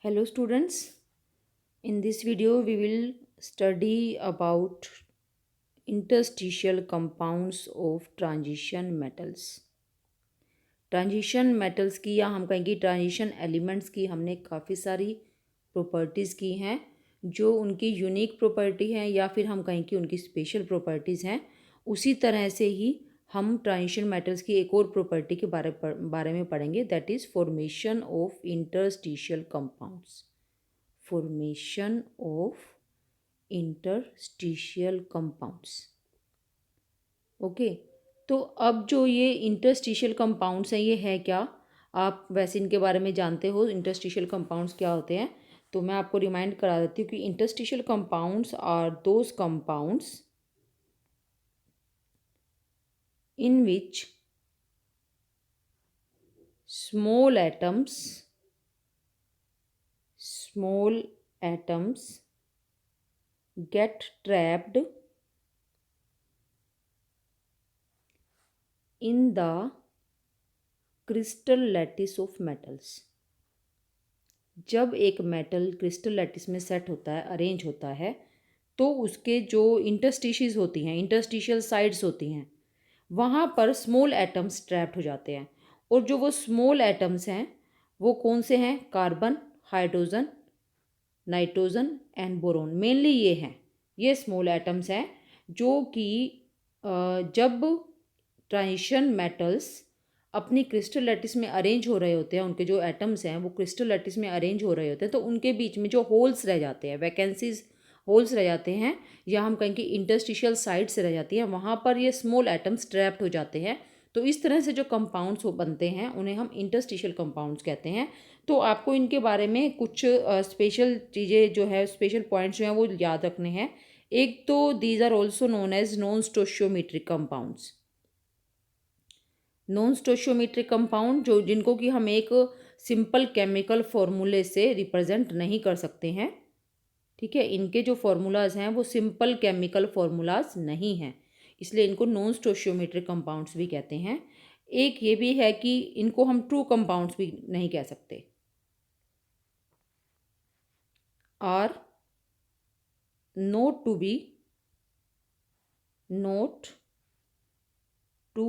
Hello students, in this video we will study about interstitial compounds of transition metals. Transition metals की या हम कहेंगे transition elements की हमने काफ़ी सारी प्रॉपर्टीज़ की हैं जो उनकी यूनिक प्रॉपर्टी हैं या फिर हम कहें कि उनकी स्पेशल प्रॉपर्टीज़ हैं। उसी तरह से ही हम ट्रांजिशन मेटल्स की एक और प्रॉपर्टी के बारे में पढ़ेंगे, that is formation of interstitial compounds. Formation of interstitial compounds. Okay, तो अब जो ये इंटरस्टिशियल कंपाउंड्स हैं ये है क्या? आप वैसे इनके बारे में जानते हो इंटरस्टिशियल कंपाउंड्स क्या होते हैं, तो मैं आपको रिमाइंड करा देती हूँ कि interstitial compounds are those compounds in which small atoms get trapped in the crystal lattice of metals। जब एक मेटल क्रिस्टल लैटिस में सेट होता है, अरेंज होता है, तो उसके जो इंटरस्टिशीज होती हैं, इंटरस्टिशियल साइड्स होती हैं, वहाँ पर स्मॉल एटम्स ट्रैप्ड हो जाते हैं। और जो वो स्मॉल एटम्स हैं वो कौन से हैं? Carbon, hydrogen, nitrogen and boron. Mainly ये स्मॉल एटम्स हैं जो कि जब ट्रांजिशन मेटल्स अपनी क्रिस्टल लैटिस में अरेंज हो रहे होते हैं, उनके जो एटम्स हैं वो क्रिस्टल लैटिस में अरेंज हो रहे होते हैं, तो उनके बीच में जो होल्स रह जाते हैं, वैकेंसीज होल्स रह जाते हैं, या हम कहें कि इंटरस्टिशियल साइड्स रह जाती हैं, वहाँ पर ये स्मॉल एटम्स ट्रैप्ड हो जाते हैं। तो इस तरह से जो कंपाउंड्स बनते हैं उन्हें हम इंटरस्टिशियल कंपाउंड्स कहते हैं। तो आपको इनके बारे में कुछ स्पेशल चीज़ें जो है, स्पेशल पॉइंट्स जो हैं वो याद रखने हैं। एक तो these are also known as non stoichiometric compounds. Non stoichiometric compound जो जिनको कि हम एक सिंपल केमिकल फॉर्मूले से रिप्रेजेंट नहीं कर सकते हैं। ठीक है, इनके जो फार्मूलाज हैं वो सिंपल केमिकल फार्मूलाज नहीं हैं, इसलिए इनको नॉन स्टोशियोमेट्रिक कंपाउंड्स भी कहते हैं। एक ये भी है कि इनको हम ट्रू कंपाउंड्स भी नहीं कह सकते। Are not to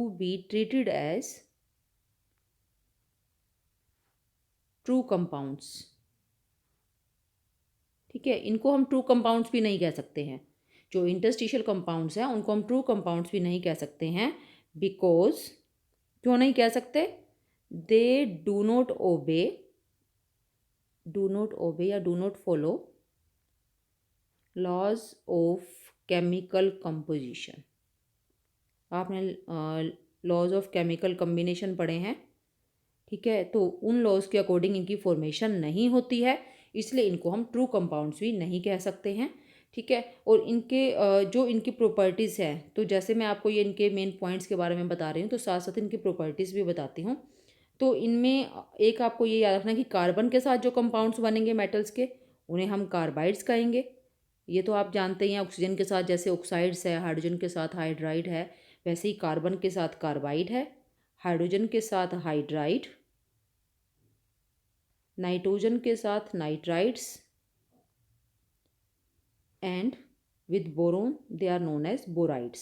be treated as true compounds. ठीक है, इनको हम ट्रू कंपाउंड्स भी नहीं कह सकते हैं। जो इंटरस्टिशियल कंपाउंड्स हैं उनको हम ट्रू कंपाउंड्स भी नहीं कह सकते हैं। बिकॉज क्यों नहीं कह सकते? दे डू नॉट ओबे या do not follow laws of chemical composition. आपने लॉज ऑफ केमिकल कम्बिनेशन पढ़े हैं। ठीक है, तो उन लॉज के अकॉर्डिंग इनकी फॉर्मेशन नहीं होती है, इसलिए इनको हम ट्रू कंपाउंड्स भी नहीं कह सकते हैं। ठीक है, और इनके जो इनकी प्रॉपर्टीज़ हैं, तो जैसे मैं आपको ये इनके मेन पॉइंट्स के बारे में बता रही हूँ, तो साथ साथ इनकी प्रॉपर्टीज़ भी बताती हूँ। तो इनमें एक आपको ये याद रखना है कि कार्बन के साथ जो कंपाउंड्स बनेंगे मेटल्स के, उन्हें हम कार्बाइड्स कहेंगे। ये तो आप जानते ही हैं, ऑक्सीजन के साथ जैसे ऑक्साइड्स है, हाइड्रोजन के साथ हाइड्राइड है, वैसे ही कार्बन के साथ कार्बाइड है, हाइड्रोजन के साथ हाइड्राइड, नाइट्रोजन के साथ nitrides and with boron they are known as borides.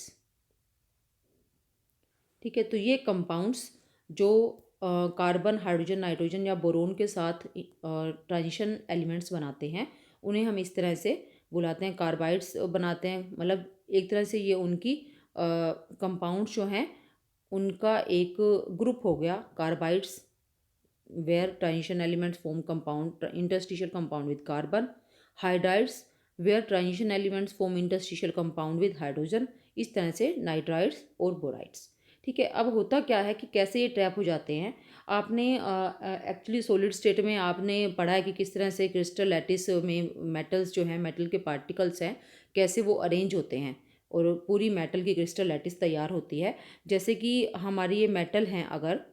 ठीक है, तो ये कंपाउंड्स जो कार्बन, हाइड्रोजन, नाइट्रोजन या बोरोन के साथ ट्रांजिशन एलिमेंट्स बनाते हैं, उन्हें हम इस तरह से बुलाते हैं, कार्बाइड्स बनाते हैं। मतलब एक तरह से ये उनकी कंपाउंड्स जो हैं उनका एक ग्रुप हो गया, carbides, where transition elements form compound interstitial compound with carbon, hydrides where transition elements form interstitial compound with hydrogen, इस तरह से नाइट्राइड्स और बोराइड्स। ठीक है, अब होता क्या है कि कैसे ये ट्रैप हो जाते हैं। आपने एक्चुअली सॉलिड स्टेट में आपने पढ़ा है कि किस तरह से क्रिस्टल लैटिस में मेटल्स जो हैं, मेटल के पार्टिकल्स हैं, कैसे वो अरेंज होते हैं और पूरी मेटल की क्रिस्टल लैटिस तैयार होती है। जैसे कि हमारी ये मेटल हैं, अगर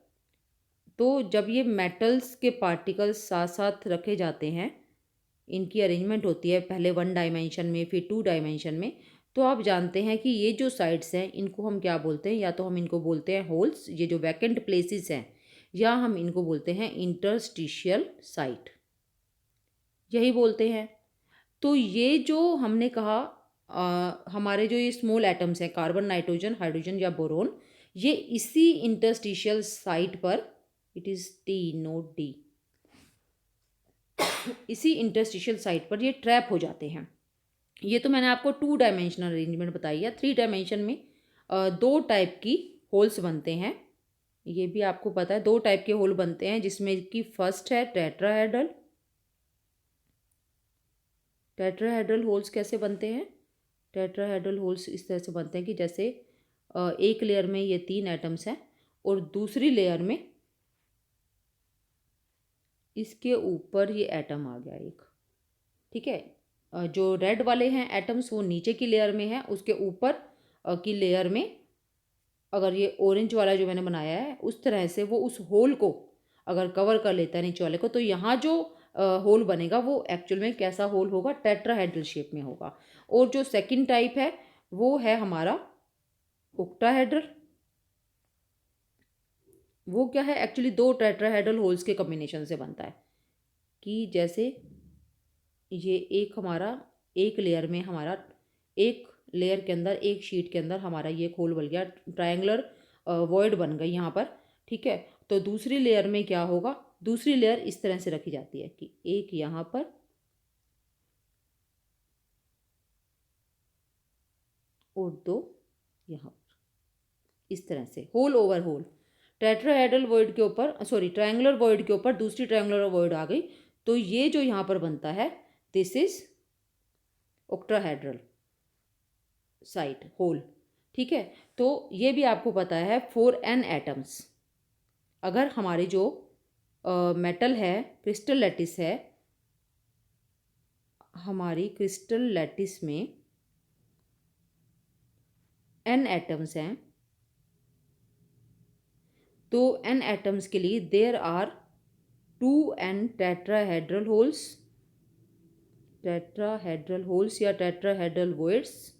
तो जब ये मेटल्स के पार्टिकल्स साथ साथ रखे जाते हैं, इनकी अरेंजमेंट होती है पहले वन डायमेंशन में, फिर टू डायमेंशन में, तो आप जानते हैं कि ये जो साइड्स हैं इनको हम क्या बोलते हैं? या तो हम इनको बोलते हैं होल्स, ये जो वैकेंट प्लेसेस हैं, या हम इनको बोलते हैं इंटरस्टिशियल साइट। यही बोलते हैं। तो ये जो हमने कहा हमारे जो ये स्मॉल एटम्स हैं कार्बन, नाइट्रोजन, हाइड्रोजन या बोरोन, ये इसी इंटरस्टिशियल साइट पर, it is T note D, इसी इंटरस्टिशियल साइट पर ये ट्रैप हो जाते हैं। ये तो मैंने आपको 2 डायमेंशनल अरेंजमेंट बताई है। 3 डायमेंशन में 2 टाइप की होल्स बनते हैं। ये भी आपको पता है 2 टाइप के होल बनते हैं, जिसमें कि फर्स्ट है टेट्राहेड्रल। टेट्राहेड्रल होल्स कैसे बनते हैं? टेट्राहेड्रल होल्स इस तरह से बनते हैं कि जैसे एक लेयर में ये 3 एटम्स हैं और दूसरी लेयर में इसके ऊपर ये एटम आ गया एक, ठीक है। जो रेड वाले हैं एटम्स वो नीचे की लेयर में है, उसके ऊपर की लेयर में अगर ये ऑरेंज वाला जो मैंने बनाया है उस तरह से वो उस होल को अगर कवर कर लेता है नीचे वाले को, तो यहाँ जो होल बनेगा वो एक्चुअल में कैसा होल होगा? टेट्राहेड्रल शेप में होगा। और जो सेकंड टाइप है वो है हमारा ओक्टाहेड्रल। वो क्या है? एक्चुअली 2 टेट्राहेड्रल होल्स के कॉम्बिनेशन से बनता है। कि जैसे ये एक हमारा एक लेयर में हमारा एक लेयर के अंदर एक शीट के अंदर हमारा ये एक होल बन गया, ट्रायंगुलर वॉइड बन गई यहाँ पर, ठीक है। तो दूसरी लेयर में क्या होगा? दूसरी लेयर इस तरह से रखी जाती है कि एक यहाँ पर और 2 यहाँ पर, इस तरह से hole over hole. Tetrahedral void के ऊपर, सॉरी ट्रायंगुलर वॉइड के ऊपर दूसरी ट्रायंगुलर वॉइड आ गई, तो ये जो यहाँ पर बनता है this is octahedral site hole, ठीक है। तो ये भी आपको पता है 4n एटम्स। अगर हमारे जो मेटल है, क्रिस्टल लैटिस है, हमारी क्रिस्टल लैटिस में n एटम्स हैं, तो n एटम्स के लिए there are 2n tetrahedral holes, tetrahedral holes या tetrahedral voids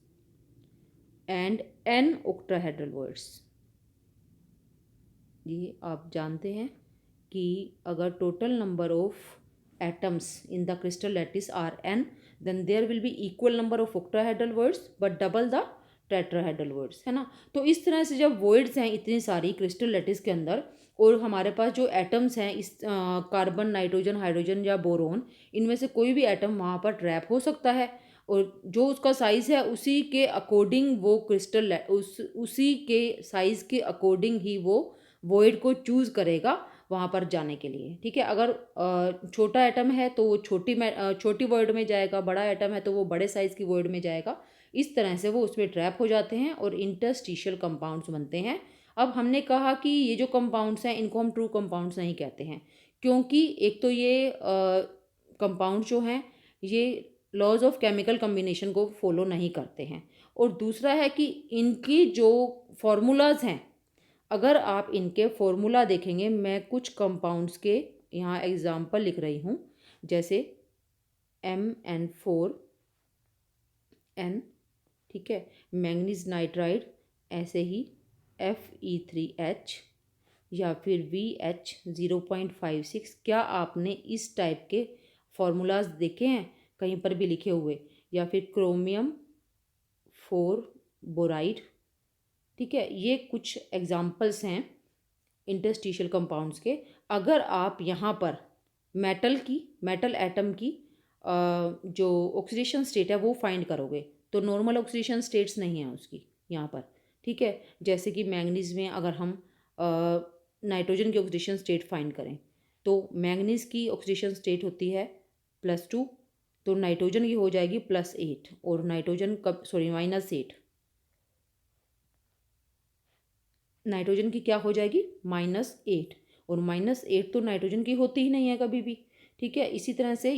and n octahedral voids. ये आप जानते हैं कि अगर total number of atoms in the crystal lattice are n, then there will be equal number of octahedral voids but double the tetrahedral voids, है ना। तो इस तरह से जब voids हैं इतनी सारी क्रिस्टल लैटिस के अंदर और हमारे पास जो एटम्स हैं इस कार्बन, नाइट्रोजन, हाइड्रोजन या बोरोन, इनमें से कोई भी एटम वहाँ पर ट्रैप हो सकता है और जो उसका साइज़ है उसी के अकॉर्डिंग वो क्रिस्टल उसी के साइज़ के अकॉर्डिंग ही वो वॉइड को चूज़ करेगा वहाँ पर जाने के लिए, ठीक है। अगर छोटा एटम है तो वो छोटी वॉइड में जाएगा, बड़ा एटम है तो वो बड़े साइज़ की वॉइड में जाएगा। इस तरह से वो उसमें ट्रैप हो जाते हैं और इंटरस्टिशियल कंपाउंड्स बनते हैं। अब हमने कहा कि ये जो कंपाउंड्स हैं इनको हम ट्रू कंपाउंड्स नहीं कहते हैं, क्योंकि एक तो ये कंपाउंड जो हैं ये लॉज ऑफ केमिकल कम्बिनेशन को फॉलो नहीं करते हैं, और दूसरा है कि इनकी जो फार्मूलाज हैं, अगर आप इनके फॉर्मूला देखेंगे, मैं कुछ कंपाउंड्स के यहाँ एग्जांपल लिख रही हूँ, जैसे MN4N, ठीक है, मैंगनीज नाइट्राइड, ऐसे ही Fe3H या फिर VH0.56। क्या आपने इस टाइप के फॉर्मूलाज देखे हैं कहीं पर भी लिखे हुए? या फिर क्रोमियम 4 बोराइड, ठीक है। ये कुछ एग्जाम्पल्स हैं इंटरस्टिशियल कंपाउंड्स के। अगर आप यहाँ पर मेटल एटम की जो ऑक्सीडेशन स्टेट है वो फाइंड करोगे तो नॉर्मल ऑक्सीडेशन स्टेट्स नहीं है उसकी यहाँ पर, ठीक है। जैसे कि मैंगनीज में अगर हम नाइट्रोजन की ऑक्सीडेशन स्टेट फाइंड करें तो मैंगनीज की ऑक्सीडेशन स्टेट होती है +2, तो नाइट्रोजन की हो जाएगी +8 और नाइट्रोजन -8, नाइट्रोजन की क्या हो जाएगी? -8, और -8 तो नाइट्रोजन की होती ही नहीं है कभी भी, ठीक है। इसी तरह से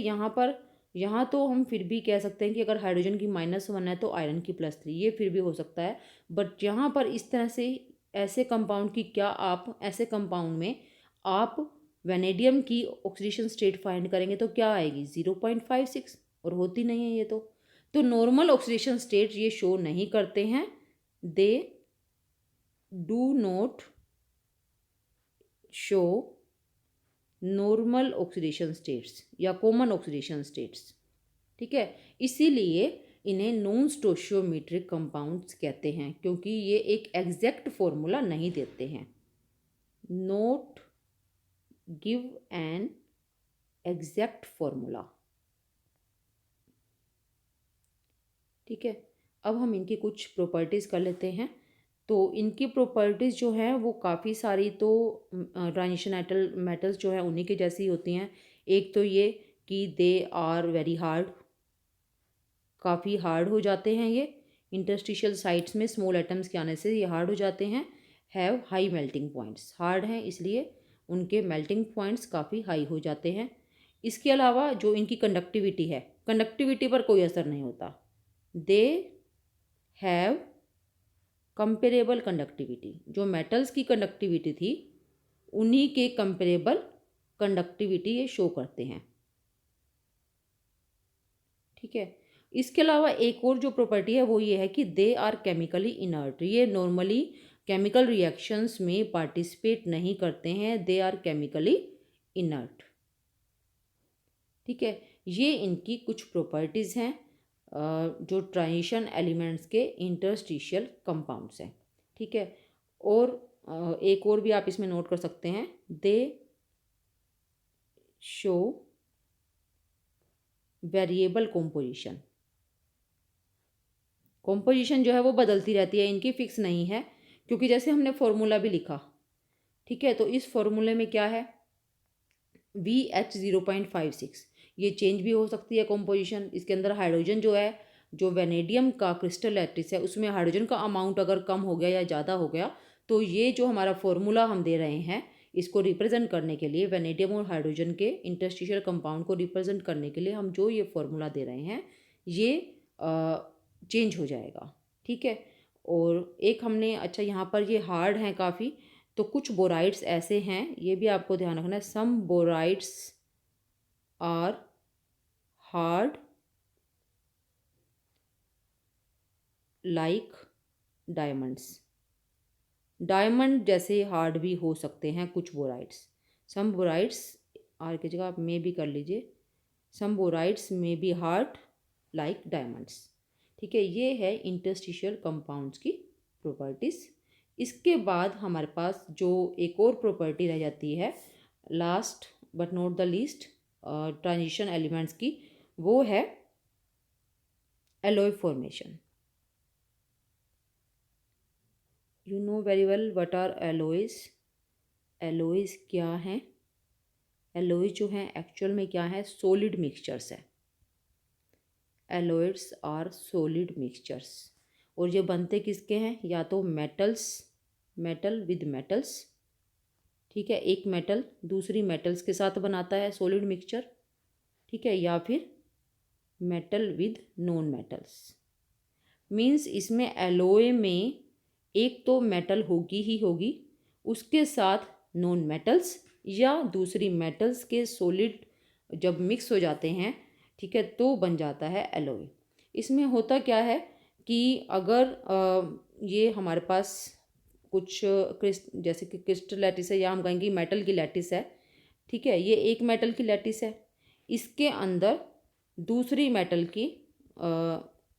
यहाँ तो हम फिर भी कह सकते हैं कि अगर हाइड्रोजन की -1 है तो आयरन की +3, ये फिर भी हो सकता है। बट यहाँ पर इस तरह से ऐसे कंपाउंड की क्या आप ऐसे कंपाउंड में आप वेनेडियम की ऑक्सीडेशन स्टेट फाइंड करेंगे तो क्या आएगी? 0.56, और होती नहीं है ये तो नॉर्मल ऑक्सीडेशन स्टेट ये शो नहीं करते हैं, they do not show normal oxidation states या कॉमन ऑक्सीडेशन स्टेट्स। ठीक है, इसीलिए इन्हें नॉन स्टोशियोमेट्रिक कंपाउंड्स कहते हैं, क्योंकि ये एक एग्जैक्ट फॉर्मूला नहीं देते हैं। Note give an exact formula. ठीक है, अब हम इनकी कुछ प्रॉपर्टीज़ कर लेते हैं। तो इनकी प्रॉपर्टीज़ जो हैं वो काफ़ी सारी, तो ट्रांजिशन मेटल्स जो हैं उन्हीं के जैसी होती हैं। एक तो ये कि दे आर वेरी हार्ड, काफ़ी हार्ड हो जाते हैं ये। इंटरस्टिशियल साइट्स में स्मॉल एटम्स के आने से ये हार्ड हो जाते हैं। Have high melting points, hard हैं इसलिए उनके मेल्टिंग पॉइंट्स काफ़ी हाई हो जाते हैं। इसके अलावा जो इनकी कंडक्टिविटी है, कंडक्टिविटी पर कोई असर नहीं होता। दे हैव कंपेरेबल कंडक्टिविटी, जो मेटल्स की कंडक्टिविटी थी उन्हीं के कंपेरेबल कंडक्टिविटी ये शो करते हैं। ठीक है, इसके अलावा एक और जो प्रॉपर्टी है वो ये है कि दे आर केमिकली इनर्ट। ये नॉर्मली केमिकल रिएक्शंस में पार्टिसिपेट नहीं करते हैं, दे आर केमिकली इनर्ट। ठीक है, ये इनकी कुछ प्रॉपर्टीज़ हैं जो ट्रांजिशन एलिमेंट्स के इंटरस्टिशियल कंपाउंड्स हैं। ठीक है, और एक और भी आप इसमें नोट कर सकते हैं, दे शो वेरिएबल कॉम्पोजिशन। कॉम्पोजिशन जो है वो बदलती रहती है, इनकी फिक्स नहीं है, क्योंकि जैसे हमने फॉर्मूला भी लिखा। ठीक है, तो इस फॉर्मूले में क्या है, VH0.56, ये चेंज भी हो सकती है कॉम्पोजिशन। इसके अंदर हाइड्रोजन जो है, जो वेनेडियम का क्रिस्टल लैटिस है उसमें हाइड्रोजन का अमाउंट अगर कम हो गया या ज़्यादा हो गया, तो ये जो हमारा फॉर्मूला हम दे रहे हैं इसको रिप्रेजेंट करने के लिए, वेनेडियम और हाइड्रोजन के इंटरस्टिशियल कंपाउंड को रिप्रेजेंट करने के लिए हम जो ये फॉर्मूला दे रहे हैं ये चेंज हो जाएगा। ठीक है, और एक हमने, अच्छा यहाँ पर ये हार्ड हैं काफ़ी, तो कुछ बोराइड्स ऐसे हैं, ये भी आपको ध्यान रखना है। Some borides are hard like diamonds. Diamond जैसे हार्ड भी हो सकते हैं कुछ बोराइड्स। सम बोराइड्स, आर की जगह आप मे भी कर लीजिए, some borides may be hard like diamonds. ठीक है, ये है इंटरस्टिशियल कंपाउंड्स की प्रॉपर्टीज़। इसके बाद हमारे पास जो एक और प्रॉपर्टी रह जाती है, last but not the least transition elements की, वो है alloy formation. You know very well what are alloys. Alloys क्या हैं? एलॉयज जो हैं एक्चुअल में क्या है, सॉलिड मिक्सचर्स है। एलॉयड्स आर सॉलिड मिक्सचर्स, और ये बनते किसके हैं, या तो मेटल्स, मेटल विद मेटल्स। ठीक है, एक मेटल दूसरी मेटल्स के साथ बनाता है सॉलिड मिक्सचर। ठीक है, या फिर metal with non metals. Means इसमें एलॉय में एक तो मेटल होगी ही होगी, उसके साथ नॉन मेटल्स या दूसरी मेटल्स के सॉलिड जब मिक्स हो जाते हैं, ठीक है, तो बन जाता है एलॉय। इसमें होता क्या है कि अगर ये हमारे पास कुछ जैसे कि क्रिस्टल लैटिस है, या हम कहेंगे मेटल की लैटिस है। ठीक है, ये एक मेटल की लैटिस है, इसके अंदर दूसरी मेटल की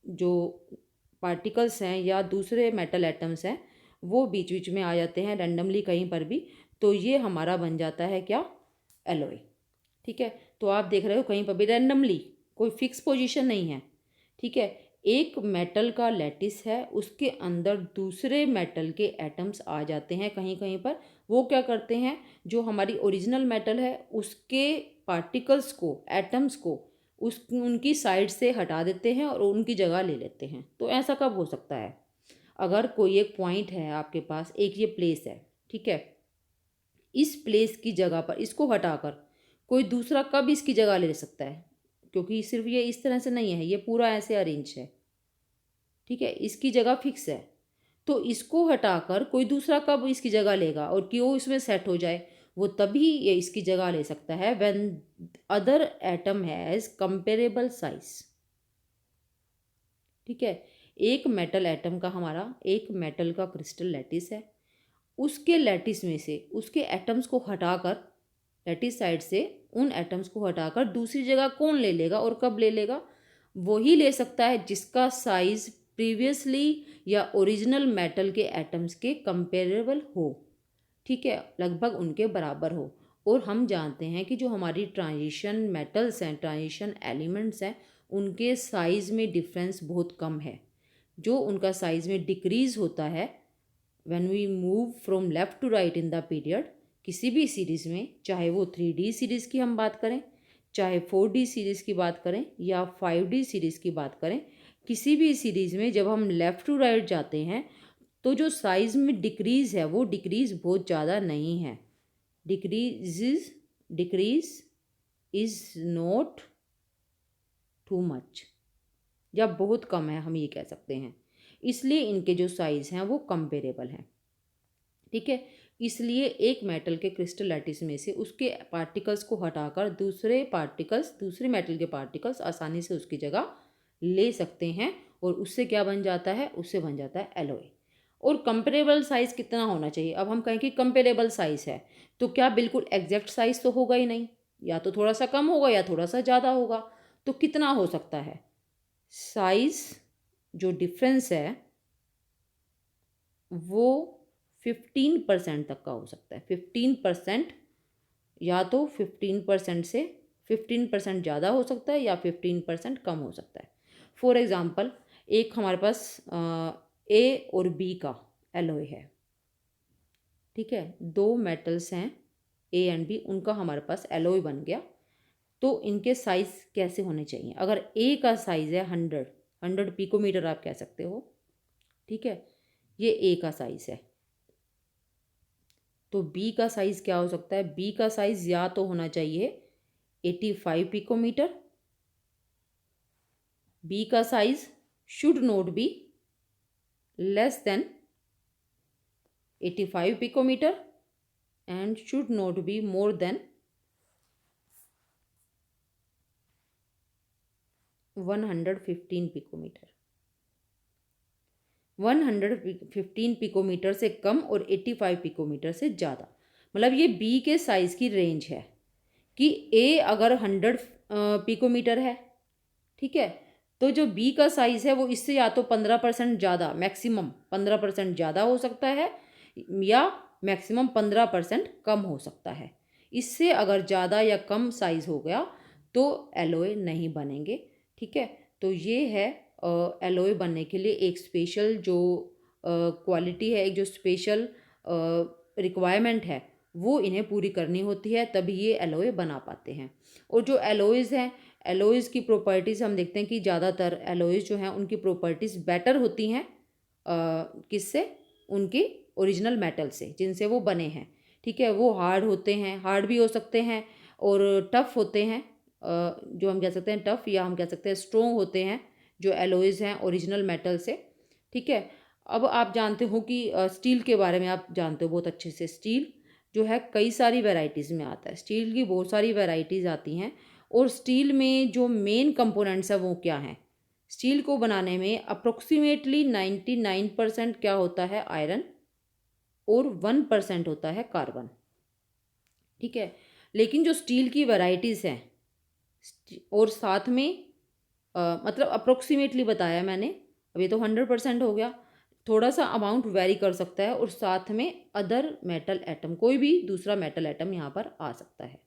जो पार्टिकल्स हैं या दूसरे मेटल एटम्स हैं वो बीच बीच में आ जाते हैं रैंडमली कहीं पर भी, तो ये हमारा बन जाता है क्या, एलॉय। ठीक है, तो आप देख रहे हो कहीं पर भी रैंडमली, कोई फिक्स पोजीशन नहीं है। ठीक है, एक मेटल का लैटिस है, उसके अंदर दूसरे मेटल के एटम्स आ जाते हैं कहीं कहीं पर। वो क्या करते हैं, जो हमारी ओरिजिनल मेटल है उसके पार्टिकल्स को, एटम्स को उस उनकी साइड से हटा देते हैं और उनकी जगह ले लेते हैं। तो ऐसा कब हो सकता है, अगर कोई एक पॉइंट है आपके पास, एक ये प्लेस है, ठीक है, इस प्लेस की जगह पर इसको हटाकर कोई दूसरा कब इसकी जगह ले सकता है, क्योंकि सिर्फ ये इस तरह से नहीं है, ये पूरा ऐसे अरेंज है। ठीक है, इसकी जगह फिक्स है, तो इसको हटाकर कोई दूसरा कब इसकी जगह लेगा और क्यों इसमें सेट हो जाए, वो तभी ये इसकी जगह ले सकता है when other atom has comparable size. ठीक है, एक मेटल एटम का, हमारा एक मेटल का क्रिस्टल लैटिस है, उसके लैटिस में से उसके एटम्स को हटाकर लैटिस साइड से उन एटम्स को हटाकर दूसरी जगह कौन ले लेगा और कब ले लेगा? वही ले सकता है जिसका साइज प्रीवियसली या ओरिजिनल मेटल के एटम्स के कंपेरेबल हो, ठीक है, लगभग उनके बराबर हो। और हम जानते हैं कि जो हमारी ट्रांजिशन मेटल्स हैं, ट्रांजिशन एलिमेंट्स हैं, उनके साइज़ में डिफरेंस बहुत कम है। जो उनका साइज़ में डिक्रीज़ होता है when we move from left to right in the period, किसी भी सीरीज़ में, चाहे वो 3D सीरीज़ की हम बात करें, चाहे 4D सीरीज़ की बात करें या 5D सीरीज़ की बात करें, किसी भी सीरीज़ में जब हम लेफ़्ट टू राइट जाते हैं तो जो साइज़ में डिक्रीज़ है वो डिक्रीज़ बहुत ज़्यादा नहीं है। Decrease is not too much, या बहुत कम है, हम ये कह सकते हैं। इसलिए इनके जो साइज़ हैं वो कंपेरेबल हैं, ठीक है। इसलिए एक मेटल के क्रिस्टल लैटिस में से उसके पार्टिकल्स को हटाकर दूसरे मेटल के पार्टिकल्स आसानी से उसकी जगह ले सकते हैं और उससे क्या बन जाता है? उससे बन जाता है एलॉय। और कंपेरेबल साइज़ कितना होना चाहिए? अब हम कहें कि कंपेरेबल साइज़ है, तो क्या बिल्कुल एग्जैक्ट साइज़ तो होगा ही नहीं, या तो थोड़ा सा कम होगा या थोड़ा सा ज़्यादा होगा। तो कितना हो सकता है? साइज़ जो डिफरेंस है वो 15% तक का हो सकता है। 15%, या तो 15% से 15% ज़्यादा हो सकता है या 15% कम हो सकता है। फॉर एग्ज़ाम्पल, एक हमारे पास ए और बी का एलॉय है, ठीक है। दो मेटल्स हैं ए एंड बी, उनका हमारे पास एलॉय बन गया। तो इनके साइज़ कैसे होने चाहिए? अगर ए का साइज़ है 100 पिकोमीटर आप कह सकते हो, ठीक है, ये ए का साइज़ है। तो बी का साइज़ क्या हो सकता है? बी का साइज़ या तो होना चाहिए 85 पिकोमीटर, बी का size should not be less than 85 picometre and should not be more than 115 picometre. 115 picometre से कम और 85 पिकोमीटर से ज़्यादा, मतलब ये बी के साइज़ की रेंज है कि ए अगर 100 पिकोमीटर है, ठीक है, तो जो बी का साइज़ है वो इससे या तो 15% ज़्यादा, मैक्सिमम 15% ज़्यादा हो सकता है, या मैक्सिमम 15% कम हो सकता है। इससे अगर ज़्यादा या कम साइज़ हो गया तो एलॉय नहीं बनेंगे, ठीक है। तो ये है एलॉय बनने के लिए एक स्पेशल जो क्वालिटी है, एक जो स्पेशल रिक्वायरमेंट है, वो इन्हें पूरी करनी होती है, तभी ये एलॉय बना पाते हैं। और जो एलॉयज़ हैं, एलॉयज़ की प्रॉपर्टीज़ हम देखते हैं कि ज़्यादातर एलॉयज़ जो हैं उनकी प्रॉपर्टीज़ बेटर होती हैं किससे? उनके ओरिजिनल मेटल से जिनसे वो बने हैं, ठीक है। वो हार्ड होते हैं, हार्ड भी हो सकते हैं और टफ़ होते हैं, जो हम कह सकते हैं टफ़, या हम कह सकते हैं स्ट्रॉन्ग होते हैं जो एलॉयज़ हैं ओरिजिनल मेटल से, ठीक है। अब आप जानते हो कि स्टील के बारे में आप जानते हो बहुत अच्छे से। स्टील जो है कई सारी वैरायटीज़ में आता है, स्टील की बहुत सारी वैरायटीज़ आती हैं। और स्टील में जो मेन कंपोनेंट्स है वो क्या हैं? स्टील को बनाने में अप्रोक्सीमेटली 99% क्या होता है? आयरन, और 1% होता है कार्बन, ठीक है। लेकिन जो स्टील की वैरायटीज़ हैं और साथ में मतलब अप्रोक्सीमेटली बताया मैंने, अब ये तो 100% हो गया, थोड़ा सा अमाउंट वेरी कर सकता है, और साथ में अदर मेटल एटम, कोई भी दूसरा मेटल एटम यहाँ पर आ सकता है,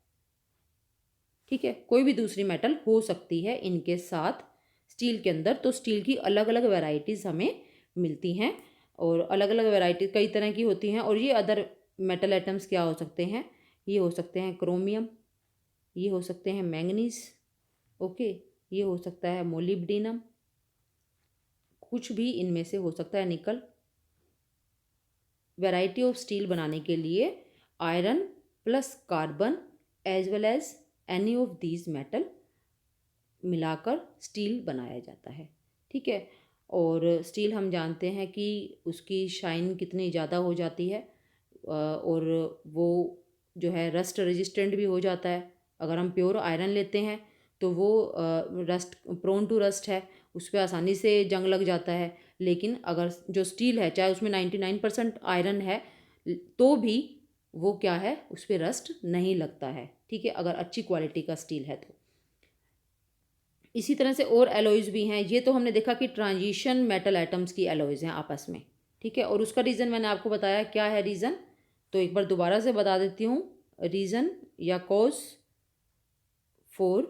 ठीक है। कोई भी दूसरी मेटल हो सकती है इनके साथ स्टील के अंदर। तो स्टील की अलग अलग वैरायटीज़ हमें मिलती हैं, और अलग अलग वैरायटी कई तरह की होती हैं। और ये अदर मेटल एटम्स क्या हो सकते हैं? ये हो सकते हैं क्रोमियम, ये हो सकते हैं मैंगनीज, ओके, ये हो सकता है मोलिब्डेनम, कुछ भी इनमें से हो सकता है निकल। वैरायटी ऑफ स्टील बनाने के लिए iron plus carbon as well as any of these metal मिलाकर स्टील बनाया जाता है, ठीक है। और स्टील हम जानते हैं कि उसकी शाइन कितनी ज़्यादा हो जाती है, और वो जो है रस्ट रेजिस्टेंट भी हो जाता है। अगर हम प्योर आयरन लेते हैं तो वो रस्ट प्रोन टू रस्ट है, उस पर आसानी से जंग लग जाता है। लेकिन अगर जो स्टील है, चाहे उसमें 99% आयरन है, तो भी वो क्या है, उस पर रस्ट नहीं लगता है, ठीक है, अगर अच्छी क्वालिटी का स्टील है तो। इसी तरह से और एलॉयज़ भी हैं। ये तो हमने देखा कि ट्रांजिशन मेटल एटम्स की एलॉयज़ हैं आपस में, ठीक है, और उसका रीज़न मैंने आपको बताया क्या है रीज़न, तो एक बार दोबारा से बता देती हूँ। रीज़न या cause for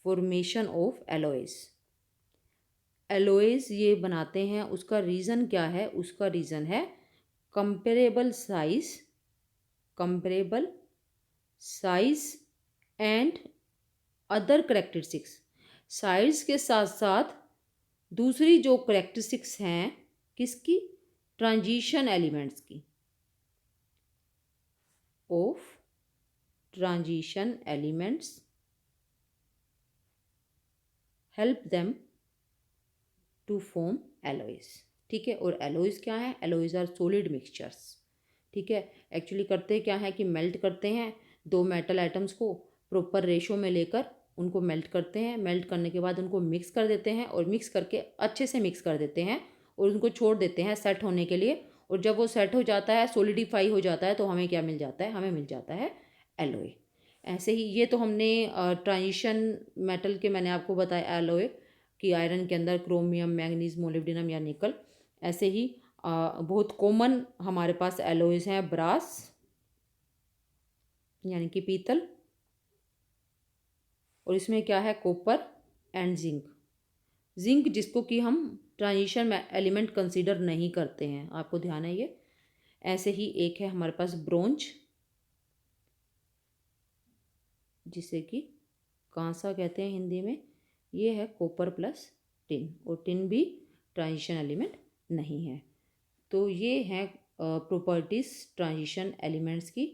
formation of alloys, alloys ये बनाते हैं, उसका रीज़न क्या है, उसका रीज़न है comparable size, comparable size and other characteristics. Size के साथ साथ दूसरी जो करेक्टरिस्टिक्स हैं किसकी, ट्रांजिशन एलिमेंट्स की, of transition elements help them to form alloys, ठीक है। और एलॉयज़ क्या है, एलॉयज़ आर सॉलिड मिक्सचर्स, ठीक है। एक्चुअली करते क्या है कि मेल्ट करते हैं दो मेटल एटम्स को प्रॉपर रेशो में लेकर, उनको मेल्ट करते हैं, मेल्ट करने के बाद उनको मिक्स कर देते हैं, और मिक्स करके अच्छे से मिक्स कर देते हैं और उनको छोड़ देते हैं सेट होने के लिए। और जब वो सेट हो जाता है, सॉलिडिफाई हो जाता है, तो हमें क्या मिल जाता है, हमें मिल जाता है एलॉय। ऐसे ही ये तो हमने ट्रांजिशन मेटल के मैंने आपको बताया एलॉय कि आयरन के अंदर क्रोमियम, मैग्नीज, मोलिब्डेनम या निकल। ऐसे ही बहुत कॉमन हमारे पास एलॉयज़ हैं ब्रास यानी कि पीतल, और इसमें क्या है कॉपर एंड जिंक। जिंक जिसको कि हम ट्रांजिशन एलिमेंट कंसीडर नहीं करते हैं, आपको ध्यान है ये। ऐसे ही एक है हमारे पास ब्रोंज, जिसे कि कांसा कहते हैं हिंदी में। ये है कॉपर प्लस टिन, और टिन भी ट्रांजिशन एलिमेंट नहीं है। तो ये हैं प्रॉपर्टीज़ ट्रांजिशन एलिमेंट्स की,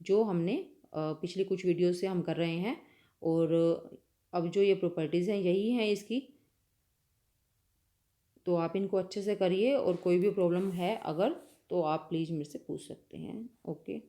जो हमने पिछले कुछ वीडियो से हम कर रहे हैं। और अब जो ये प्रॉपर्टीज़ हैं यही हैं इसकी, तो आप इनको अच्छे से करिए, और कोई भी प्रॉब्लम है अगर, तो आप प्लीज़ मेरे से पूछ सकते हैं। ओके।